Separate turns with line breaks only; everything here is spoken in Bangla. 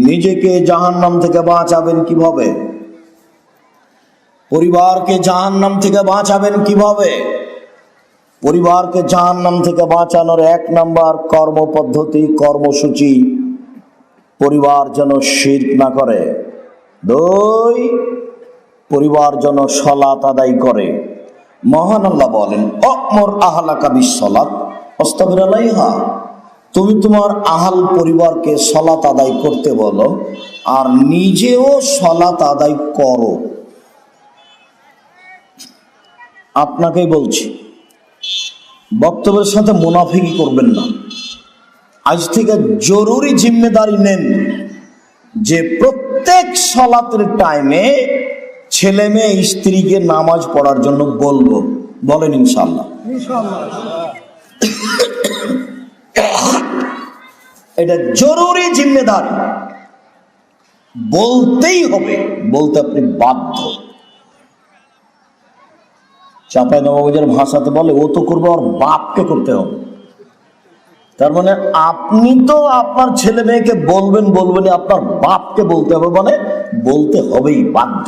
নিজেকে জাহান্নাম থেকে বাঁচাবেন কিভাবে? পরিবারকে জাহান্নাম থেকে বাঁচাবেন কিভাবে? পরিবারকে জাহান্নাম থেকে বাঁচানোর 1 নাম্বার কর্মপদ্ধতি, কর্মসূচি, পরিবার যেন শিরক না করে। 2, পরিবার যেন সালাত আদায় করে। মহান আল্লাহ বলেন, অমর আহলাকা বিসসালাত ওয়াসতাবির আলাইহা। তুমি তোমার আহাল পরিবারকে সালাত আদায় করতে বলো আর নিজেও সালাত আদায় করো। আপনাকেই বলছি, বক্তব্যের সাথে মুনাফিকি করবেন না। আজ থেকে জরুরি জিম্মেদারি নেন যে প্রত্যেক সালাতের টাইমে ছেলে মেয়ে স্ত্রীকে নামাজ পড়ার জন্য বলবো। বলেন ইনশাআল্লাহ। এটা জরুরি জিম্মেদারি, বলতেই হবে, বলতে আপনি বাধ্য। চাঁপাইনবাবগঞ্জের ভাষাতে বলে, ও তো করবে ওর বাপকে করতে হবে। তার মানে আপনি তো আপনার ছেলে মেয়েকে বলবেন, আপনার বাপকে বলতে হবে, মানে বলতে হবেই, বাধ্য।